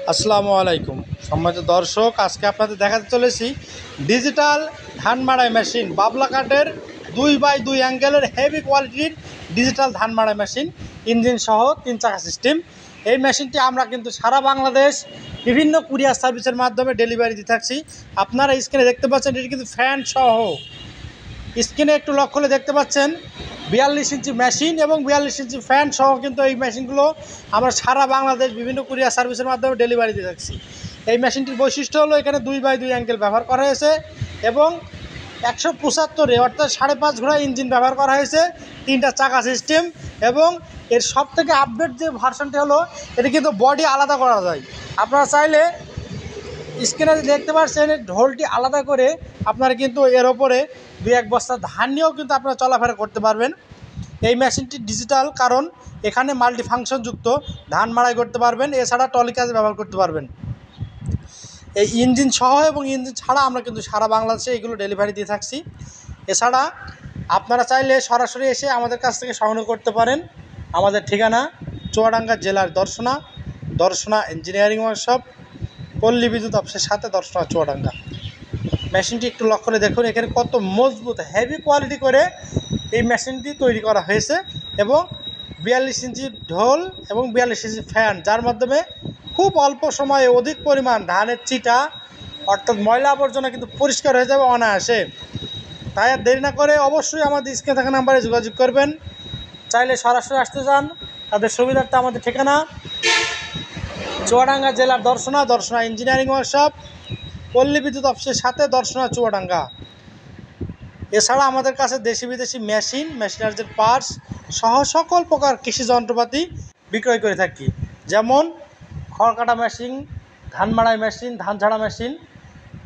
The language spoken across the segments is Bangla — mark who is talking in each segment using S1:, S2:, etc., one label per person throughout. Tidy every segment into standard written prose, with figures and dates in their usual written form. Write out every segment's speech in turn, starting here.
S1: আসসালামু আলাইকুম সম্মানিত দর্শক, আজকে আপনাদের দেখাতে চলেছি ডিজিটাল ধান মাড়াই মেশিন বাবলা কাঠের 2x2 অ্যাঙ্গেলের হেভি কোয়ালিটির ডিজিটাল ধান মাড়াই মেশিন, ইঞ্জিন সহ 3 চাকা সিস্টেম। এই মেশিনটি আমরা কিন্তু সারা বাংলাদেশ বিভিন্ন কুরিয়ার সার্ভিসের মাধ্যমে ডেলিভারি দিয়ে থাকছি। আপনারা স্ক্রিনে দেখতে পাচ্ছেন, এটি কিন্তু ফ্যান সহ। স্ক্রিনে একটু লক্ষ্য করে দেখতে পাচ্ছেন 42 ইঞ্চি মেশিন এবং 42 ইঞ্চি ফ্যান সহ কিন্তু এই মেশিনগুলো আমরা সারা বাংলাদেশ বিভিন্ন কুরিয়ার সার্ভিসের মাধ্যমে ডেলিভারি দিয়ে থাকছি। এই মেশিনটির বৈশিষ্ট্য হলো এখানে 2x2 অ্যাঙ্গেল ব্যবহার করা হয়েছে এবং 175 অর্থাৎ 5.5 ঘোড়া ইঞ্জিন ব্যবহার করা হয়েছে, 3টা চাকা সিস্টেম। এবং এর সব থেকে আপডেট যে ভার্সনটি হলো, এটি কিন্তু বডি আলাদা করা যায়। আপনারা চাইলে স্ক্রিনে দেখতে পাচ্ছেন ঢোলটি আলাদা করে আপনারা কিন্তু এর ওপরে 2-1 বস্তা ধান নিয়েও কিন্তু আপনারা চলাফেরা করতে পারবেন। এই মেশিনটি ডিজিটাল, কারণ এখানে মাল্টি ফাংশনযুক্ত ধান মাড়াই করতে পারবেন, এছাড়া টলি কাজে ব্যবহার করতে পারবেন। এই ইঞ্জিন সহ এবং ইঞ্জিন ছাড়া আমরা কিন্তু সারা বাংলাদেশে এগুলো ডেলিভারি দিয়ে থাকছি। এছাড়া আপনারা চাইলে সরাসরি এসে আমাদের কাছ থেকে সংগ্রহ করতে পারেন। আমাদের ঠিকানা চুয়াডাঙ্গা জেলার দর্শনা ইঞ্জিনিয়ারিং ওয়ার্কশপ, পল্লী বিদ্যুৎ অফিসের সাথে দর্শনা চুয়াডাঙ্গা। মেশিনটি একটু লক্ষ্য করে দেখুন, এখানে কত মজবুত হেভি কোয়ালিটি করে এই মেশিনটি তৈরি করা হয়েছে এবং 42 ইঞ্চি ঢোল এবং 42 ইঞ্চি ফ্যান, যার মাধ্যমে খুব অল্প সময়ে অধিক পরিমাণ ধানের চিটা অর্থাৎ ময়লা আবর্জনা কিন্তু পরিষ্কার হয়ে যাবে অনায়াসে। তাই আর দেরি না করে অবশ্যই আমাদের স্ক্রিনে থাকা নাম্বারে যোগাযোগ করবেন। চাইলে সরাসরি আসতে চান, তাদের সুবিধার্থে আমাদের ঠিকানা চুয়াডাঙ্গা জেলার দর্শনা ইঞ্জিনিয়ারিং ওয়ার্কশপ, পল্লী বিদ্যুৎ অফিসের সাথে দর্শনা চুয়াডাঙ্গা। এছাড়া আমাদের কাছে দেশি বিদেশি মেশিনারিজের পার্টস সহ সকল প্রকার কৃষি যন্ত্রপাতি বিক্রয় করে থাকি, যেমন খড় কাটা মেশিন, ধান মাড়াই মেশিন, ধান ঝাড়া মেশিন,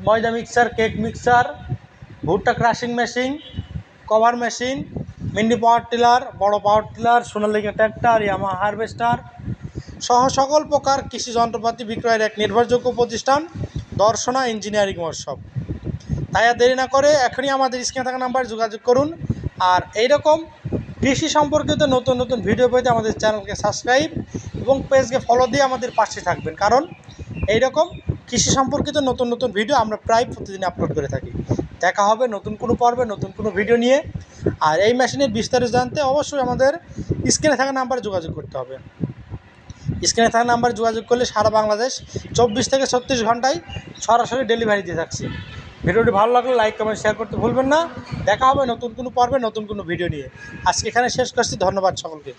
S1: ময়দা মিক্সার, কেক মিক্সার, ভুট্টা crushing machine, cover machine, mini power tiller, বড় power tiller, Sonalika tractor, Yamaha harvester সহ সকল প্রকার কৃষি যন্ত্রপাতি বিক্রয়ের এক নির্ভরযোগ্য প্রতিষ্ঠান দর্শনা ইঞ্জিনিয়ারিং ওয়ার্কশপ। তাই আর দেরি না করে এখনই আমাদের স্ক্রিনে থাকা নাম্বারে যোগাযোগ করুন। আর এইরকম কৃষি সম্পর্কিত নতুন নতুন ভিডিও পেতে আমাদের চ্যানেলকে সাবস্ক্রাইব এবং পেজকে ফলো দিয়ে আমাদের পাশে থাকবেন, কারণ এইরকম কৃষি সম্পর্কিত নতুন নতুন ভিডিও আমরা প্রায় প্রতিদিন আপলোড করে থাকি। দেখা হবে নতুন কোনো পর্বে নতুন কোনো ভিডিও নিয়ে। আর এই মেশিনের বিস্তারিত জানতে অবশ্যই আমাদের স্ক্রিনে থাকা নাম্বারে যোগাযোগ করতে হবে। স্ক্রিনে থাকা নাম্বারে যোগাযোগ করলে সারা বাংলাদেশ 24 থেকে 36 ঘন্টায় সরাসরি ডেলিভারি দিয়ে থাকছি। ভিডিওটি ভালো লাগলে লাইক কমেন্ট শেয়ার করতে ভুলবেন না। দেখা হবে নতুন কোনো পর্বে নতুন কোনো ভিডিও নিয়ে। আজকে এখানে শেষ করছি, ধন্যবাদ সকলকে।